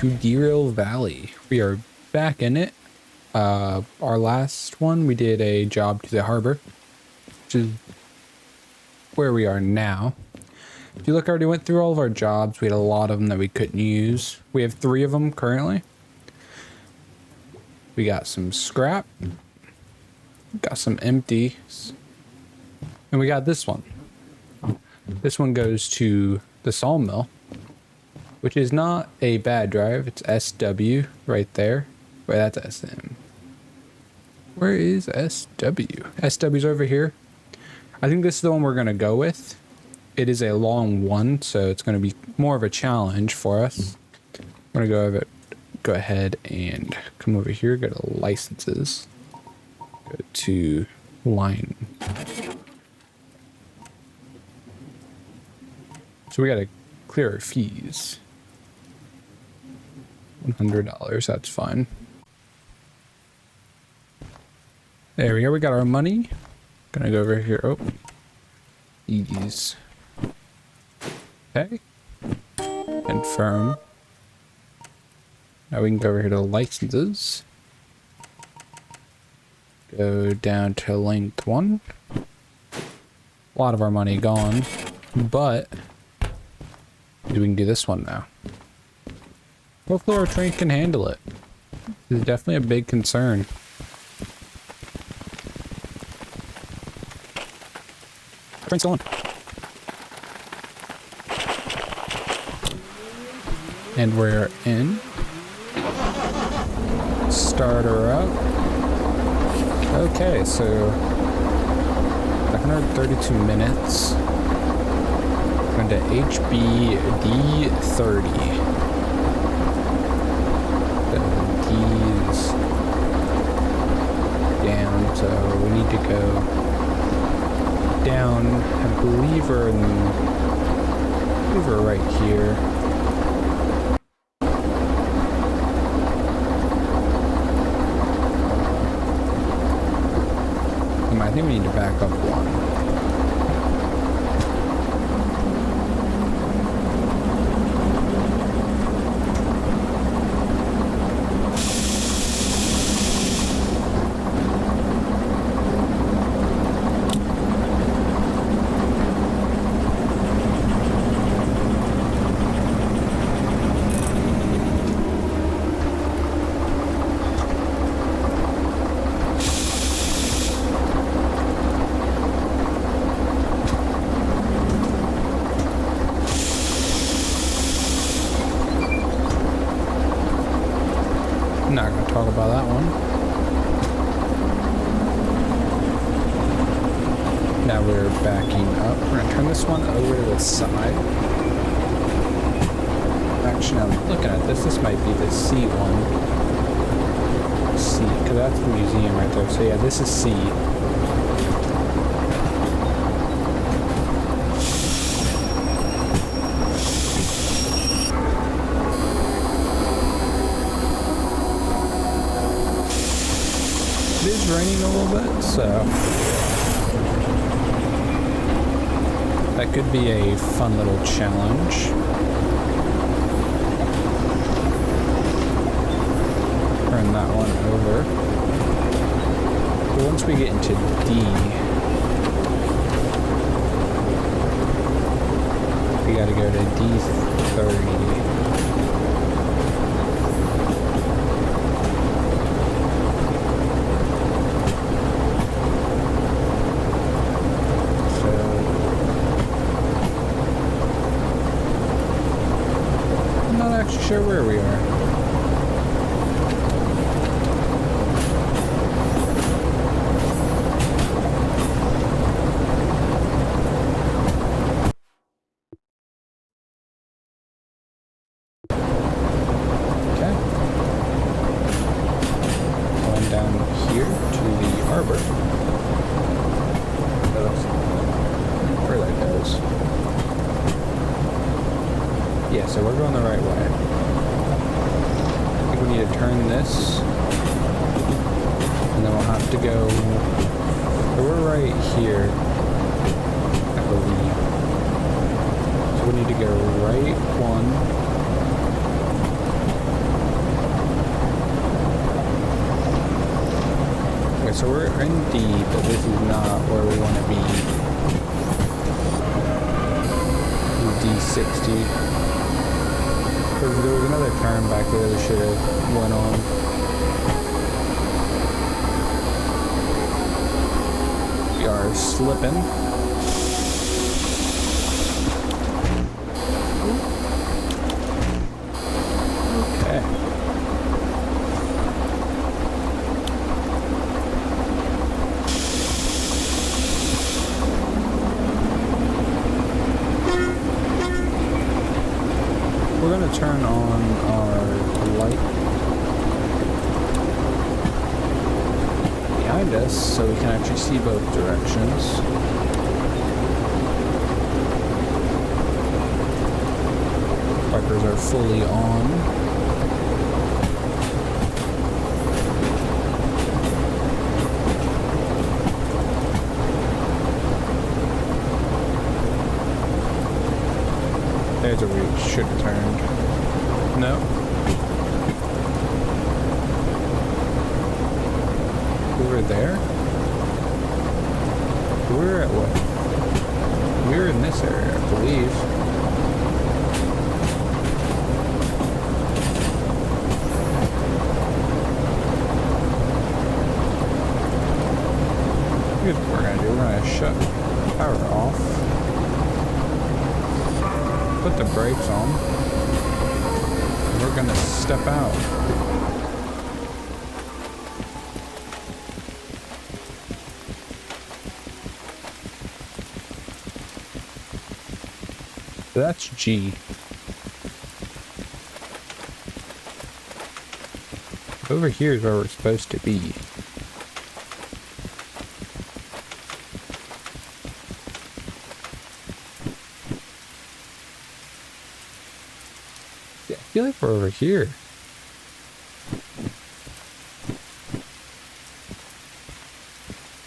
to Derail Valley. We are back in it. Our last one, we did a job to the harbor, which is where we are now. If you look, I already went through all of our jobs. We had a lot of them that we couldn't use. We have 3 of them currently. We got some scrap, got some empties, and we got this one. This one goes to the sawmill, which is not a bad drive. It's SW right there. Wait, that's SM. Where is SW? SW's over here. I think this is the one we're going to go with. It is a long one, so it's going to be more of a challenge for us. I'm going to go ahead and come over here, go to licenses, go to line. So we got to clear our fees. $100, that's fine. There we go, we got our money. Gonna go over here. Oh, ease. Okay. Confirm. Now we can go over here to licenses. Go down to length 1. A lot of our money gone, but we can do this one now. Hopefully our train can handle it. This is definitely a big concern. Train's still on. And we're in. Start her up. Okay, so 132 minutes. Going to HBD30. D's down, so we need to go down. I believe we're right here. I think we need to back up 1. Not gonna talk about that one. Now we're backing up. We're gonna turn this one over to the side. Actually, I'm looking at this. This might be the C one. C, because that's the museum right there. So yeah, this is C. It is raining a little bit, so that could be a fun little challenge. Turn that one over. But once we get into D, we gotta go to D30. Sure where we are. Okay. Going down here to the harbor. Where that goes. Yeah, so we're going the right way. We need to turn this, and then we'll have to go, so we're right here, I believe, so we need to go right 1, Okay, so we're in D, but this is not where we want to be. D60. There was another turn back there that should have went on. We are slipping. Okay. We're going to turn on our light behind us so we can actually see both directions. Wipers are fully on. There's where we should have turned. No. We were there? We were at what? We were in this area, I believe. Here's what we're gonna do. We're gonna shut power off. Put the brakes on. We're gonna step out. That's G. Over here is where we're supposed to be. I feel like we're over here.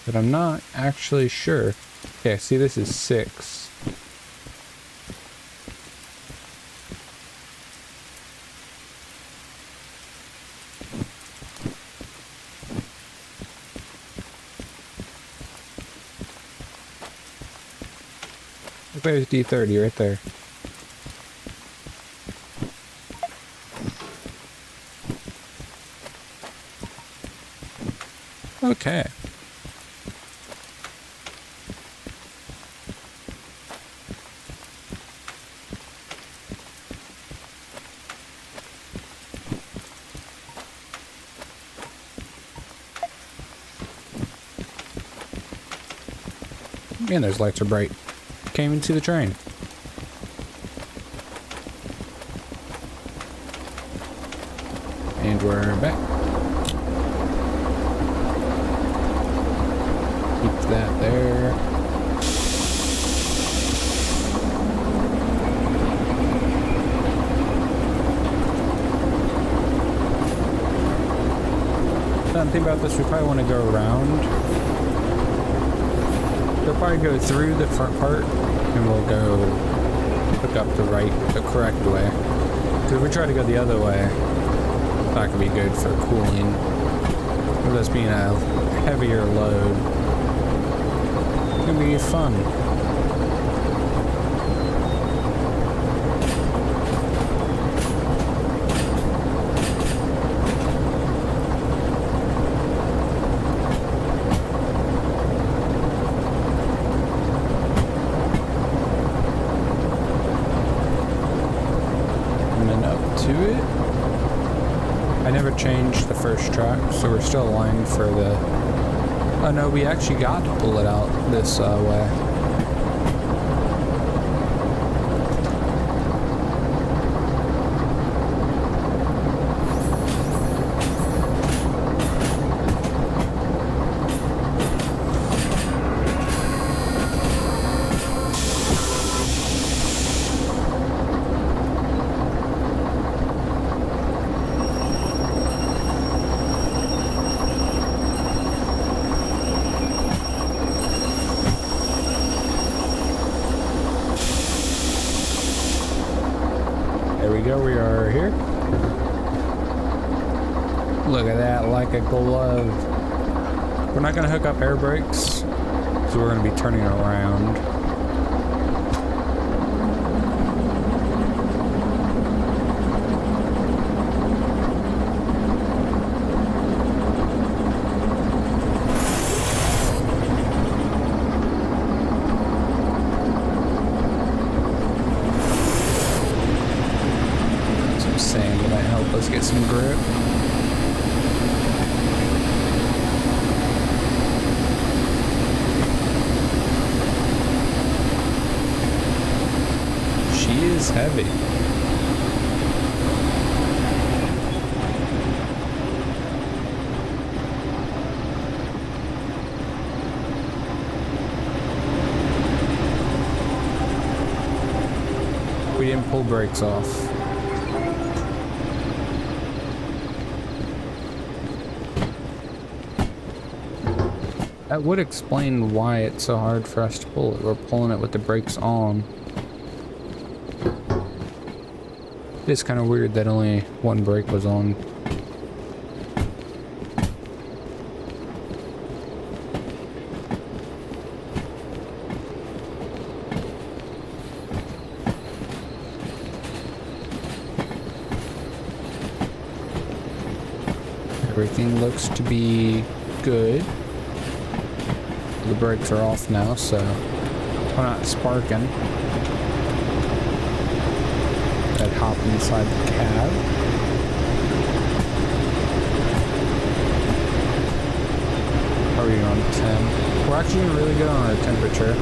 But I'm not actually sure. Yeah, see, this is 6. There's D30 right there. Okay. Man, those lights are bright. Can't even see the train. And we're back. Keep that there. Something about this, we probably want to go around. We'll probably go through the front part and we'll go hook up the correct way. Because if we try to go the other way, it's not going to be good for cooling. With us being a heavier load, it's going to be fun. Changed the first track, so we're still aligned for the... Oh no, we actually got to pull it out this way. We are here. Look at that, like a glove. We're not going to hook up air brakes, so we're going to be turning around. Some sand might help us get some grip. Is heavy. We didn't pull brakes off. That would explain why it's so hard for us to pull it. We're pulling it with the brakes on. It's kind of weird that only one brake was on. Everything looks to be good. The brakes are off now, so we're not sparking. Hop inside the cab. How are you on 10? We're actually really good on our temperature.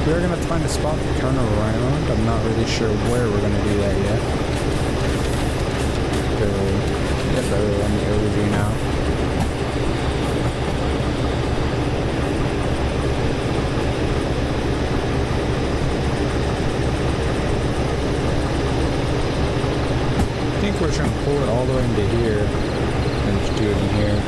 We're going to find a spot to turn around. I'm not really sure where we're going to do that yet. Barely on the overview now. I think we're trying to pull it all the way into here and just do it in here.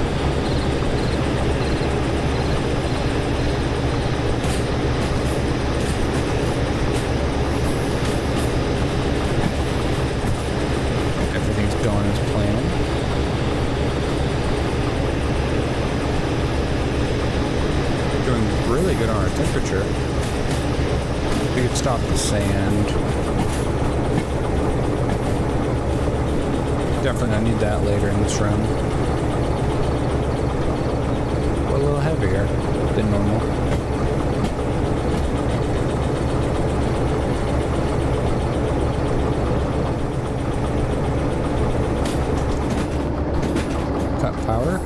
Going as planned. Doing really good on our temperature. We could stop the sand. Definitely gonna need that later in this run. We're a little heavier than normal. Power.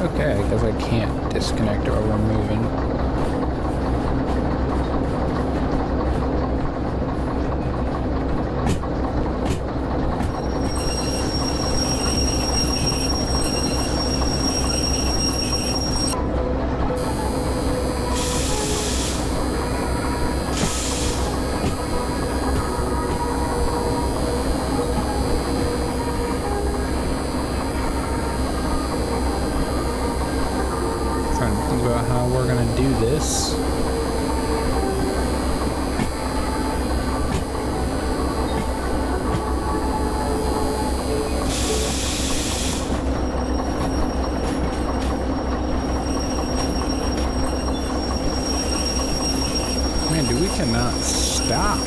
Okay, I guess I can't disconnect while we're moving. How we're gonna do this. Man, dude, we cannot stop.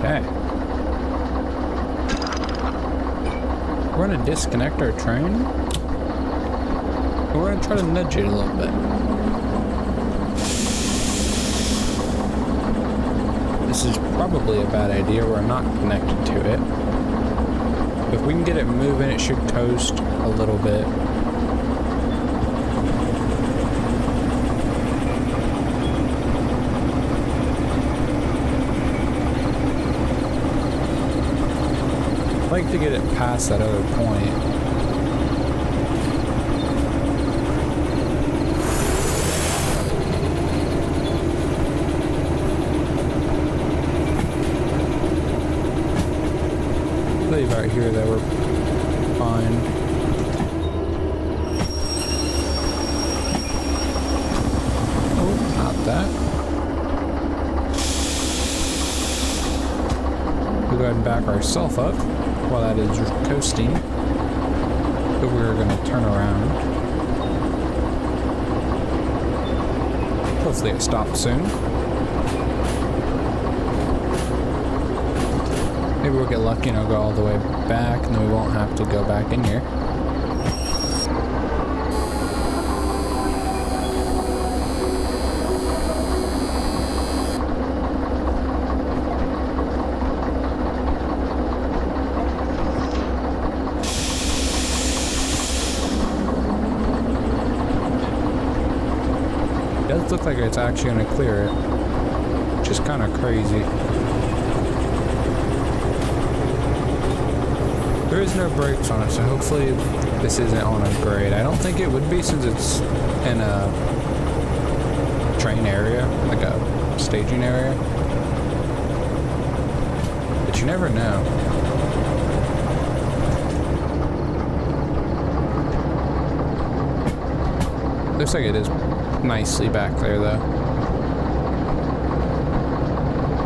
Okay. want to disconnect our train? We're going to try to nudge it a little bit. This is probably a bad idea. We're not connected to it. If we can get it moving, it should coast a little bit. I'd like to get it past that other point. I believe out here that we're fine. Oh, not that. We'll go ahead and back ourselves up while that is coasting. But we're going to turn around. Hopefully it stops soon. Maybe we'll get lucky and it'll go all the way back and then we won't have to go back in here. It does look like it's actually going to clear it, which is kind of crazy. There is no brakes on it, so hopefully this isn't on a grade. I don't think it would be since it's in a train area, like a staging area. But you never know. Looks like it is nicely back there though.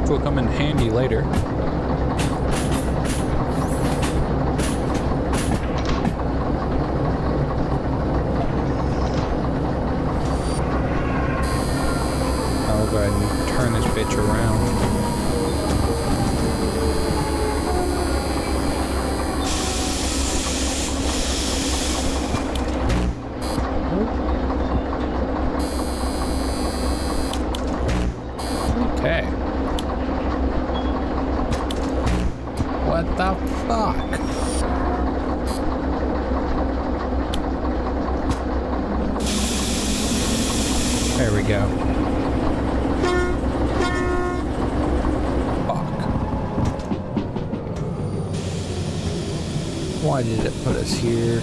Which will come in handy later. Go ahead and turn this bitch around. Okay. What the fuck? There we go. Why did it put us here?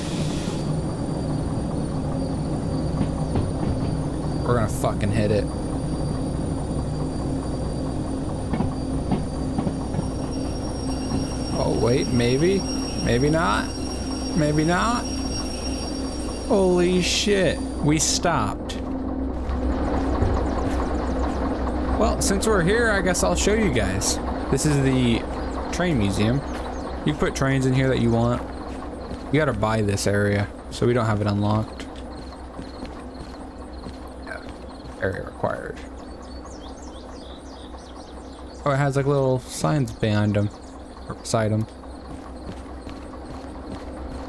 We're gonna fucking hit it. Oh wait, maybe? Maybe not? Maybe not? Holy shit, we stopped. Well, since we're here, I guess I'll show you guys. This is the train museum. You can put trains in here that you want. You gotta buy this area, so we don't have it unlocked. Yeah, area required. Oh, it has like little signs behind them, or beside them.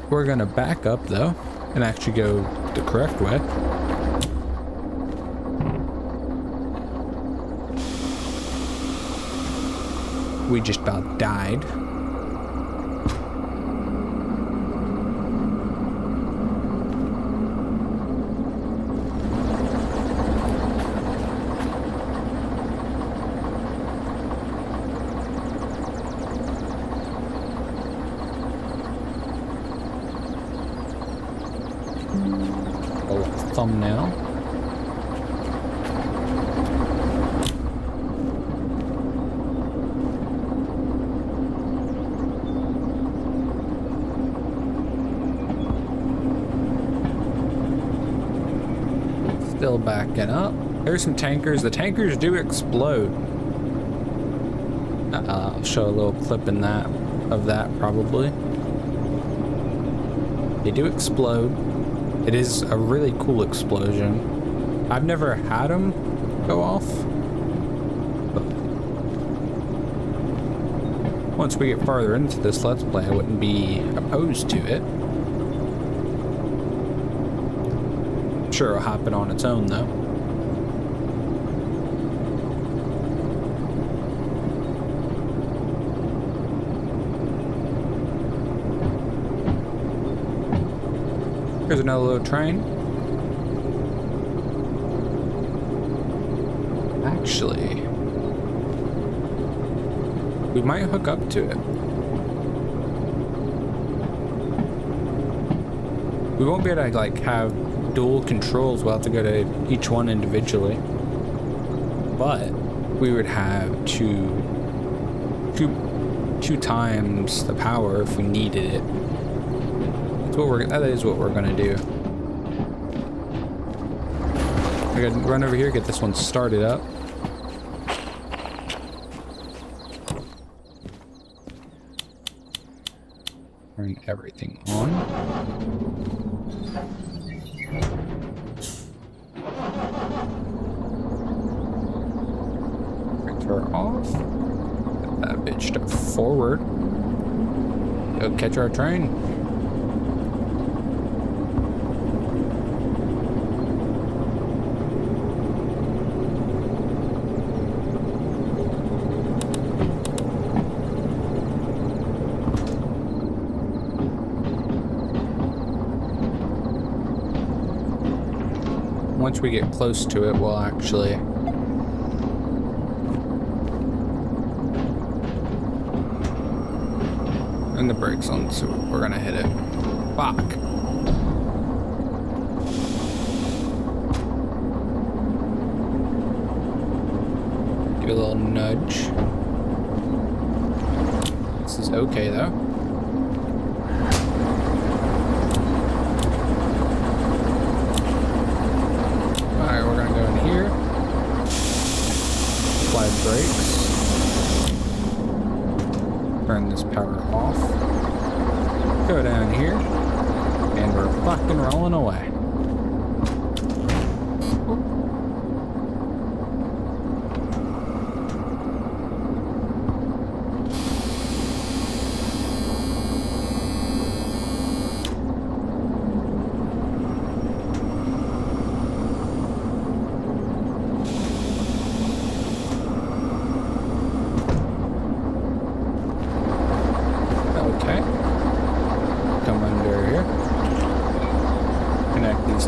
We're gonna back up though, and actually go the correct way. We just about died. Thumbnail. Still backing up. There's some tankers. The tankers do explode. I'll show a little clip in that of that probably. They do explode. It is a really cool explosion. I've never had them go off. But Once we get farther into this Let's Play, I wouldn't be opposed to it. I'm sure it'll happen on its own, though. Here's another little train. Actually, we might hook up to it. We won't be able to like have dual controls. We'll have to go to each one individually. But we would have two times the power if we needed it. That is what we're gonna do. I gotta run over here, get this one started up. Turn everything on. Her off. Get that bitch to forward. Go catch our train. Once we get close to it, we'll actually and the brakes on, so we're gonna hit it. Fuck. Give it a little nudge. This is okay though. Alright, we're gonna go in here. Apply brakes. Turn this power off. Go down here. And we're fucking rolling away.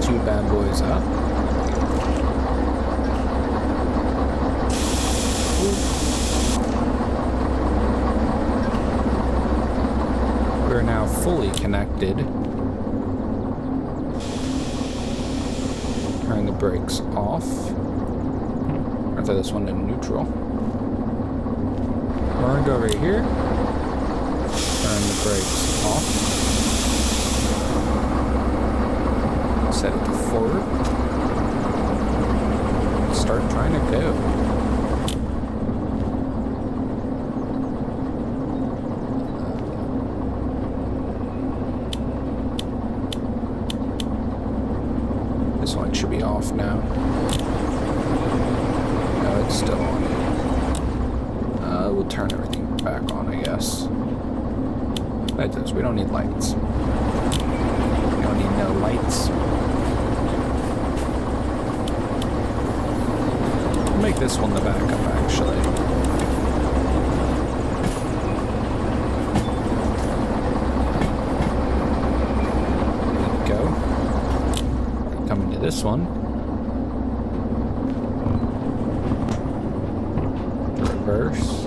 Two bad boys up. We're now fully connected. Turn the brakes off. I'll throw this one in neutral. We're gonna go over here. Turn the brakes off. Set it to forward. Start trying to go. This one should be off now. No, it's still on. We'll turn everything back on, I guess. That does. We don't need lights. We don't need no lights. Make this one the backup, actually. There we go. Coming to this one. Reverse.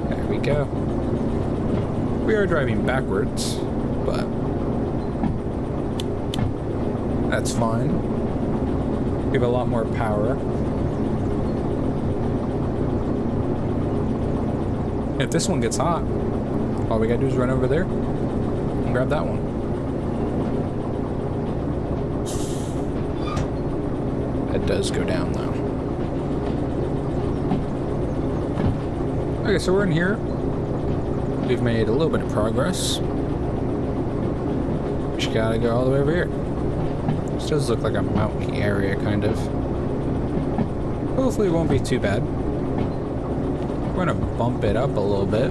There we go. We are driving backwards, but that's fine. We have a lot more power. If this one gets hot, all we gotta do is run over there and grab that one. It does go down though. Okay, so we're in here. We've made a little bit of progress. Just gotta go all the way over here. This does look like a mountainy area, kind of. Hopefully it won't be too bad. We're gonna bump it up a little bit.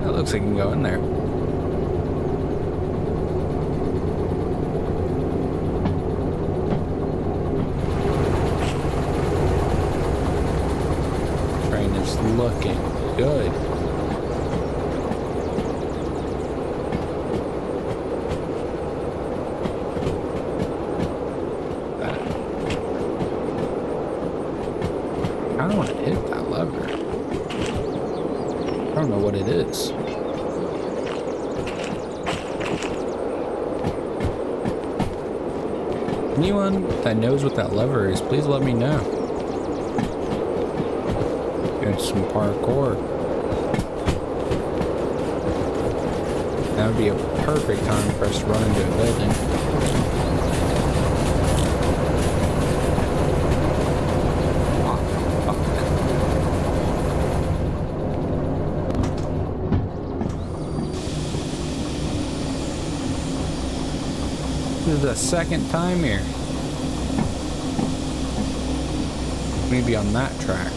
That looks like it can go in there. Train is looking good. I don't want to hit that lever. I don't know what it is. Anyone that knows what that lever is, please let me know. Doing some parkour. That would be a perfect time for us to run into a building. This is the second time here. Maybe on that track.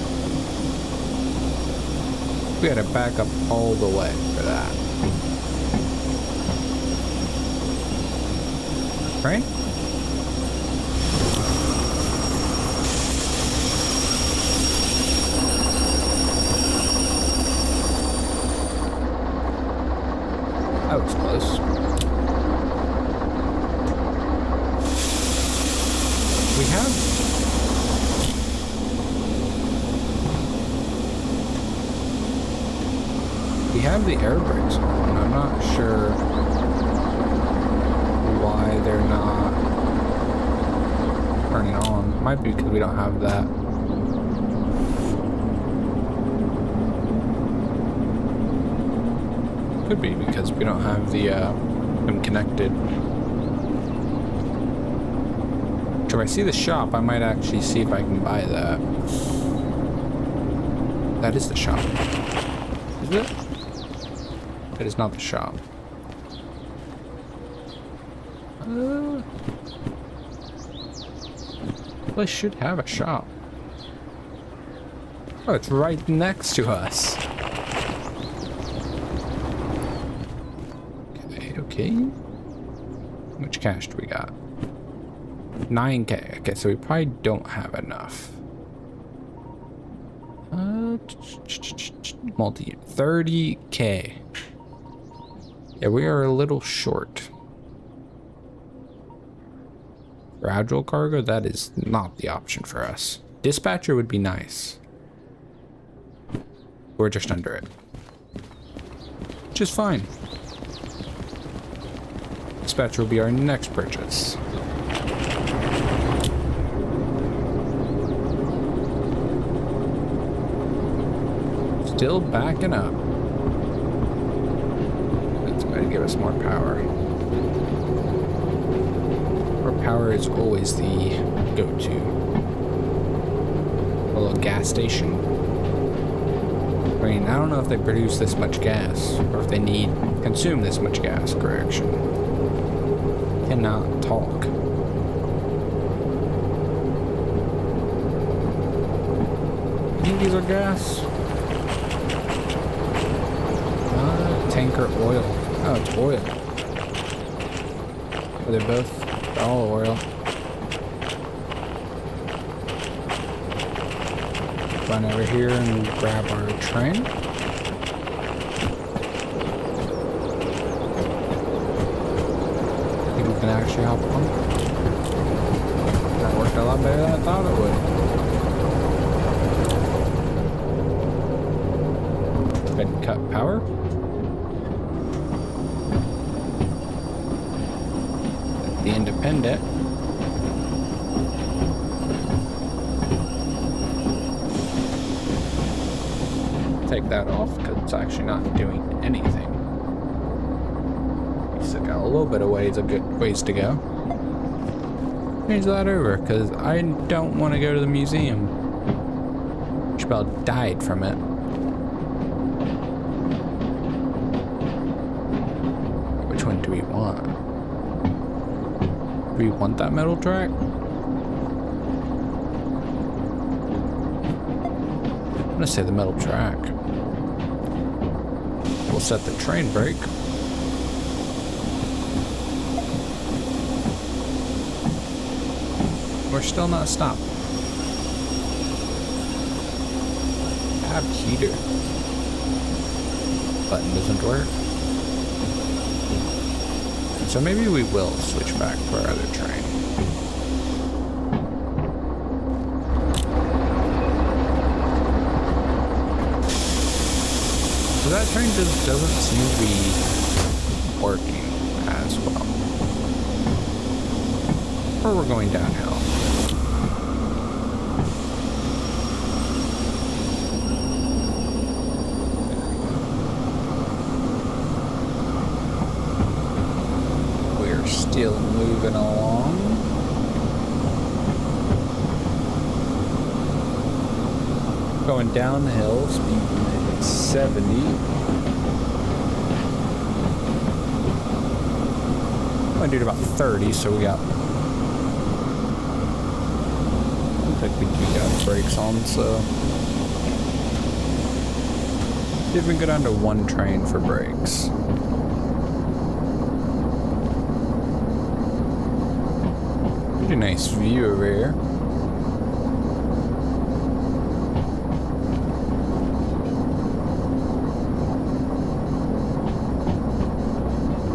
We gotta back up all the way for that. Right? That was close. We have the air brakes on. I'm not sure why they're not turning on. Might be because we don't have that. Could be because we don't have the them connected. So if I see the shop, I might actually see if I can buy that. That is the shop. Is it? It is not the shop. Well, I should have a shop. Oh, it's right next to us. Okay. How much cash do we got? 9K. Okay, so we probably don't have enough. Multi 30K. Yeah, we are a little short. Fragile cargo, that is not the option for us. Dispatcher would be nice. We're just under it. Which is fine. Dispatcher will be our next purchase. Still backing up. That's going to give us more power. More power is always the go-to. A little gas station. I mean, I don't know if they produce this much gas, or if they consume this much gas, correction. Cannot talk. I think these are gas. Tanker oil. Oh, it's oil. Are they both? They're all oil. Run over here and grab our train. I think we can actually hop on. That worked a lot better than I thought it would. Go ahead and cut power. The Independent. Take that off because it's actually not doing anything. We still got a little bit of ways to go. Change that over because I don't want to go to the museum. She about died from it. Which one do we want? Do we want that metal track? gonna say the metal track. We'll set the train brake. We're still not stopped. Tab heater. Button doesn't work. So maybe we will switch back to our other train. So that train just doesn't seem to be working as well. Or we're going downhill. We're still moving along. Going down the hill, speed 70. I'm gonna do it about 30, so we got. Looks like we do got brakes on, so. Didn't even go down to one train for brakes. Pretty nice view over here.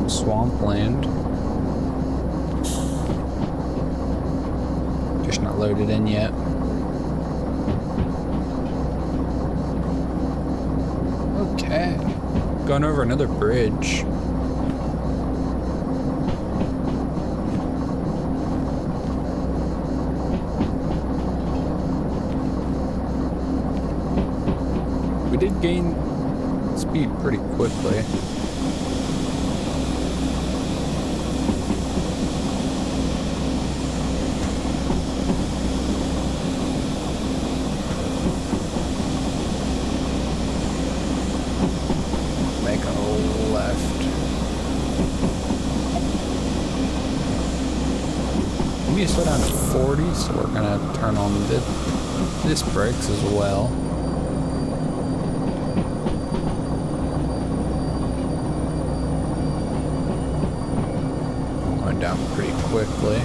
Swampland. Just not loaded in yet. Okay. Going over another bridge. We did gain speed pretty quickly. Slow down to 40, so we're gonna turn on this brakes as well. Going down pretty quickly.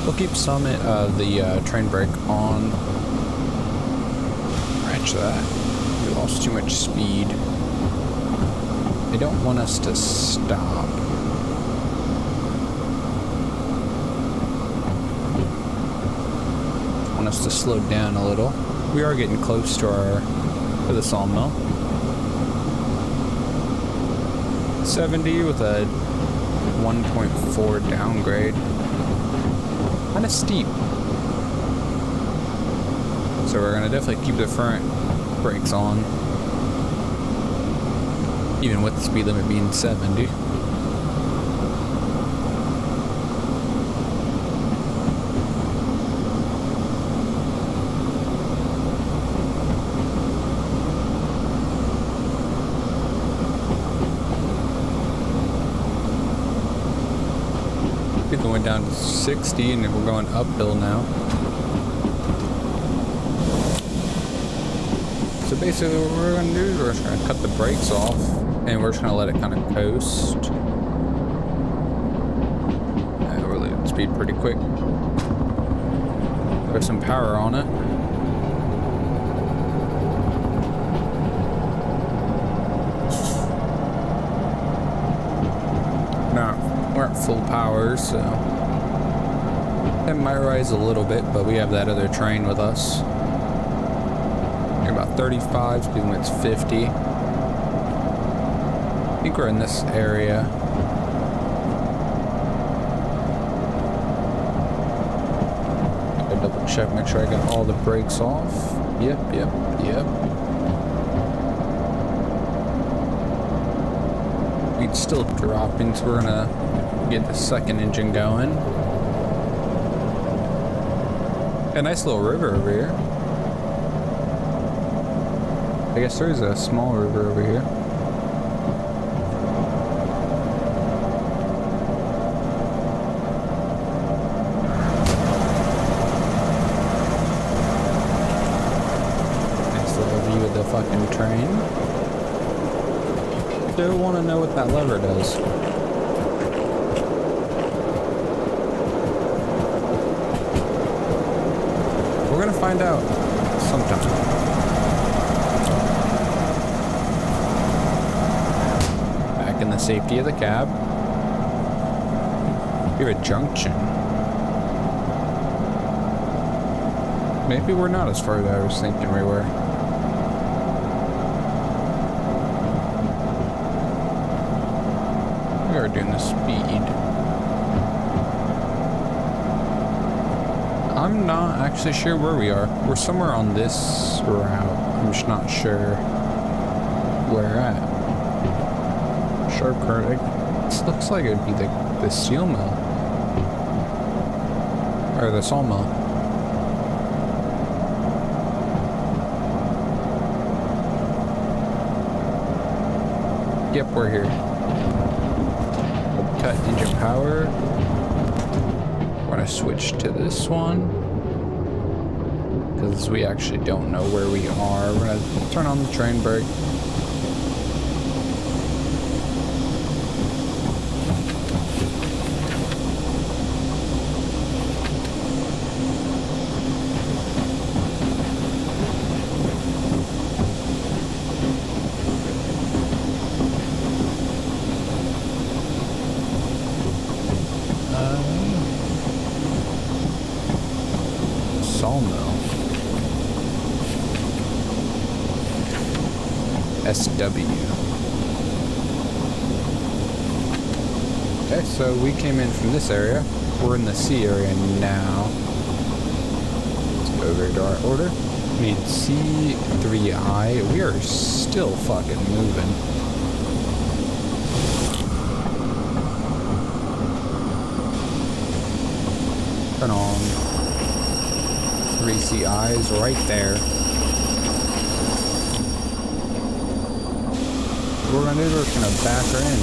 We'll keep some of the train brake on. Wrench that. We lost too much speed. They don't want us to stop. Want us to slow down a little. We are getting close to the sawmill. 70 with a 1.4 downgrade. Kind of steep. So we're gonna definitely keep the front brakes on. Even with the speed limit being 70. We're going down to 60 and we're going uphill now. So basically what we're going to do is we're just going to cut the brakes off. And we're just gonna let it kind of coast. And we're losing speed pretty quick. There's some power on it. Now, we're at full power, so it might rise a little bit, but we have that other train with us. You're about 35, speed limit's 50. I think we're in this area. Gotta double check, make sure I got all the brakes off. Yep. It's still dropping, so we're gonna get the second engine going. A nice little river over here. I guess there's a small river over here. train. Still want to know what that lever does. We're gonna find out sometime. Back in the safety of the cab. We have a junction. Maybe we're not as far as I was thinking we were. We are doing the speed. I'm not actually sure where we are. We're somewhere on this route. I'm just not sure where at. Sharp current. This looks like it would be the steel mill. Or the sawmill. Yep, we're here. We'll cut engine power. We're gonna switch to this one because we actually don't know where we are. We're gonna turn on the train brake. Sawmill. SW. Okay, so we came in from this area. We're in the C area now. Let's go over to our order. We need C3I. We are still fucking moving. Turn on. 3 CIs right there. What we're gonna do, we're just gonna back her in.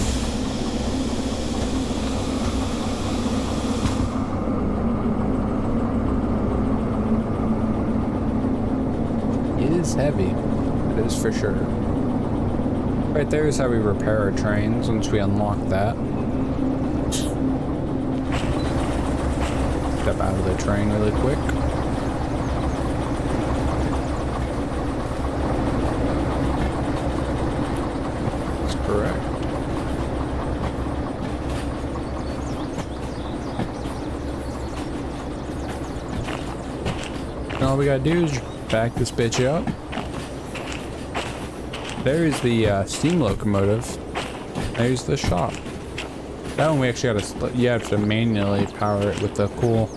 It is heavy. It is for sure. Right there is how we repair our trains once we unlock that. Step out of the train really quick. Correct. And all we gotta do is back this bitch up. There's the steam locomotive. There's the shop. That one we actually gotta, you have to manually power it with the cool.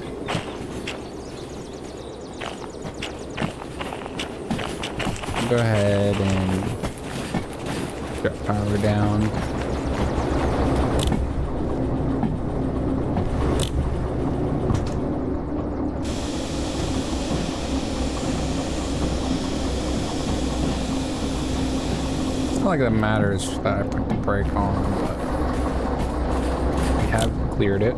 Go ahead and got power down. It's not like that matters that I put the brake on, but we have cleared it.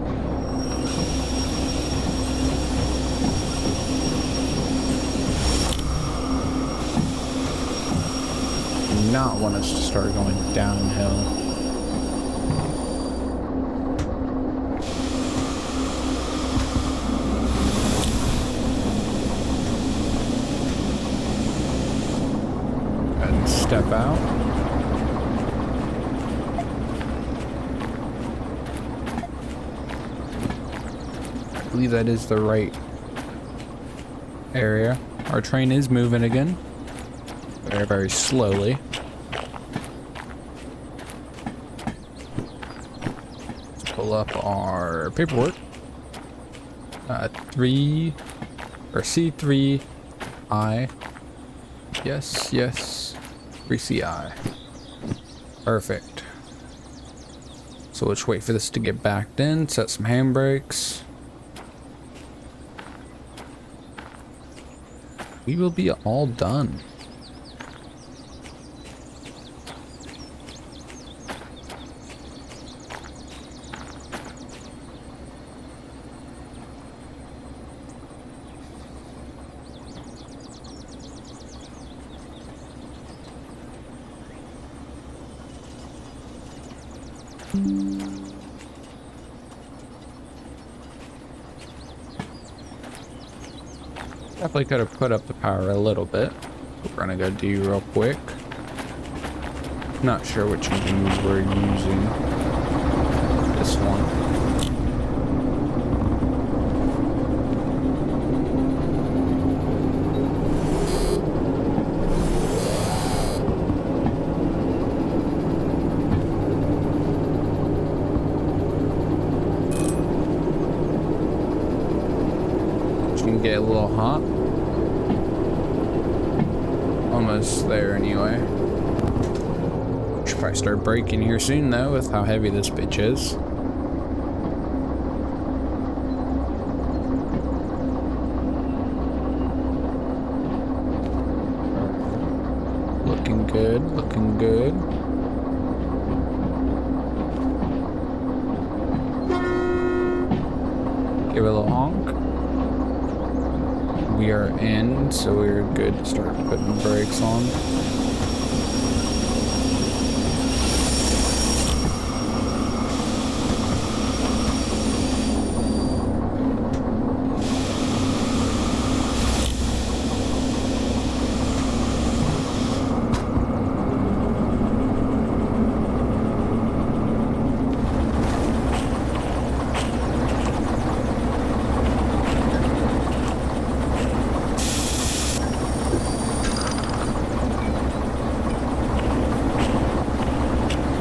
Not want us to start going downhill. And step out. I believe that is the right area. Our train is moving again. Very, very slowly. Let's pull up our paperwork. 3 or C3I. Yes, yes. 3CI. Perfect. So let's wait for this to get backed in, set some handbrakes. We will be all done. Definitely could have put up the power a little bit. We're gonna go do real quick. Not sure which move we're using. This one. Get a little hot. Almost there anyway. Should probably start braking here soon though with how heavy this bitch is. Looking good, looking good. Give it a little honk. We are in, so we're good to start putting the brakes on.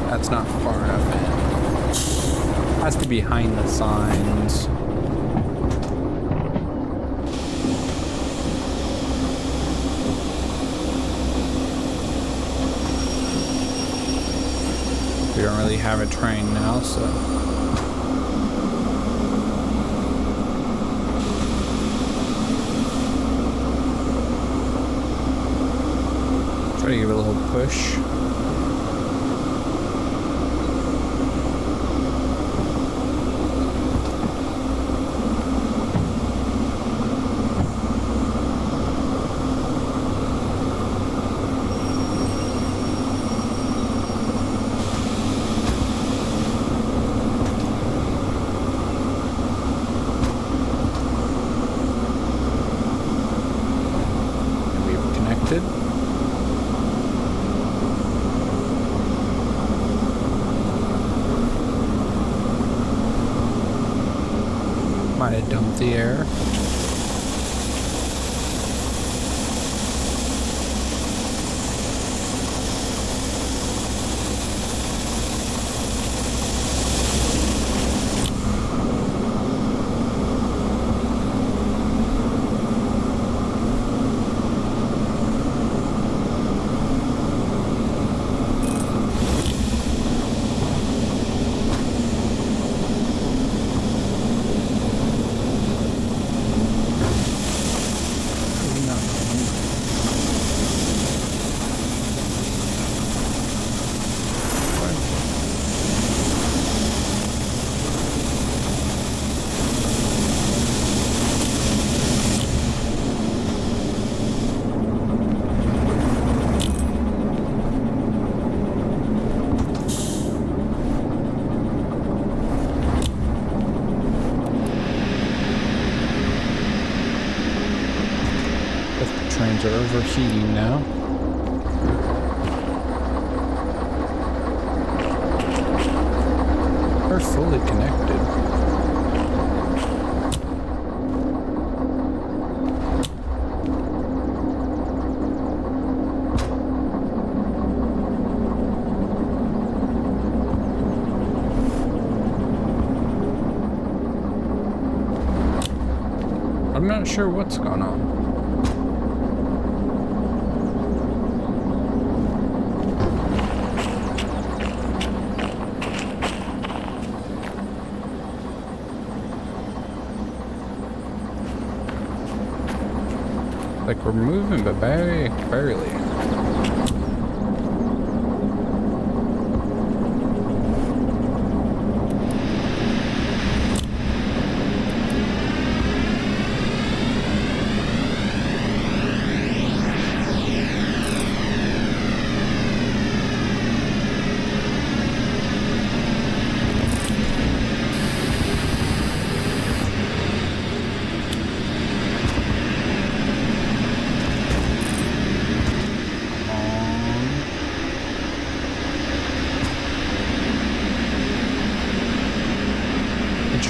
That's not far enough in. Has to be behind the signs. We don't really have a train now, so. Try to give it a little push. Might have dumped the air. Trains are overheating now. We're fully connected. I'm not sure what's going on. Like we're moving, but barely.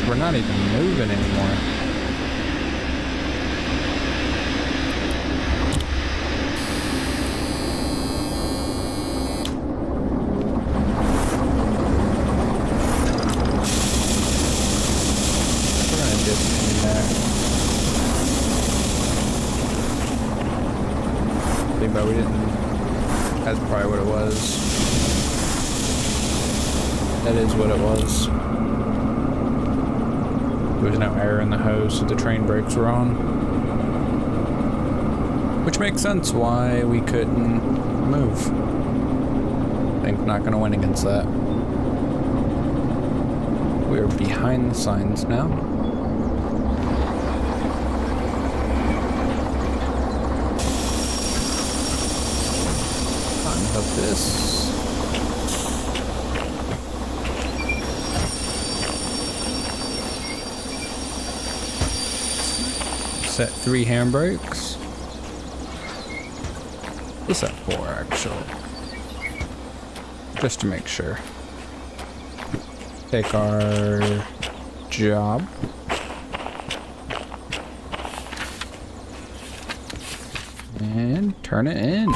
we're not even moving anymore. We're gonna disconnect. But we didn't. That's probably what it was. That is what it was. There was no air in the hose, so the train brakes were on. Which makes sense why we couldn't move. I think we're not gonna win against that. We're behind the signs now. Of this. Set 3 handbrakes. We'll set 4 actually. Just to make sure. Take our job. And turn it in.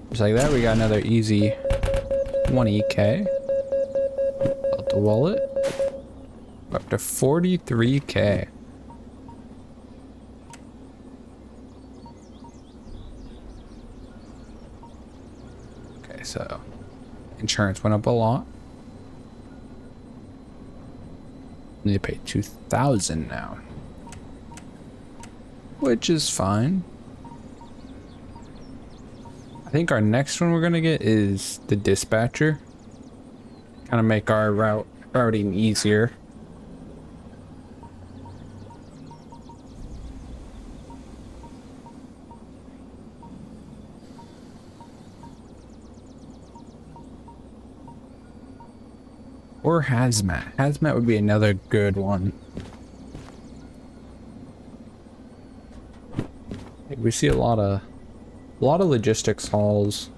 Just like that, we got another easy 20k. Out the wallet. Up to 43k. Okay, so insurance went up a lot. Need to pay 2,000 now, which is fine. I think our next one we're gonna get is the dispatcher. Kind of make our routing easier. Or hazmat. Hazmat would be another good one. We see a lot of logistics hauls.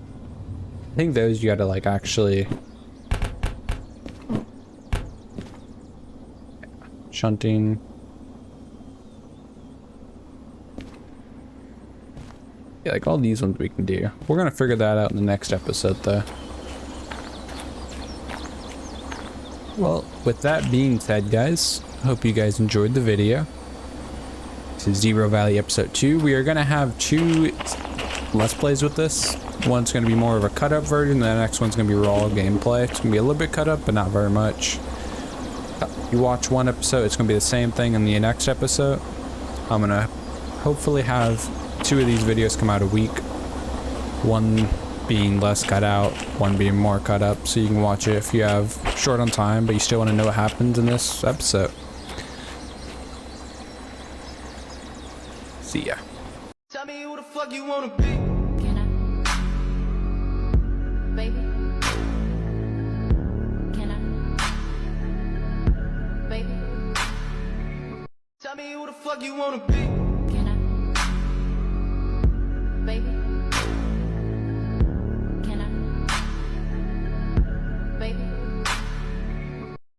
I think those you gotta like actually shunting. Yeah, like all these ones we can do. We're gonna figure that out in the next episode though. Well, with that being said, guys, I hope you guys enjoyed the video. This is Derail Valley episode 2. We are gonna have 2 Let's Plays with this. One's going to be more of a cut up version, the next one's going to be raw gameplay. It's going to be a little bit cut up, but not very much. You watch one episode, it's going to be the same thing in the next episode. I'm going to hopefully have 2 of these videos come out a week. One being less cut out, one being more cut up, so you can watch it if you have short on time, but you still want to know what happens in this episode. See ya. Tell me who the fuck you wanna be. Can I? Baby? Can I? Baby? Tell me who the fuck you wanna be.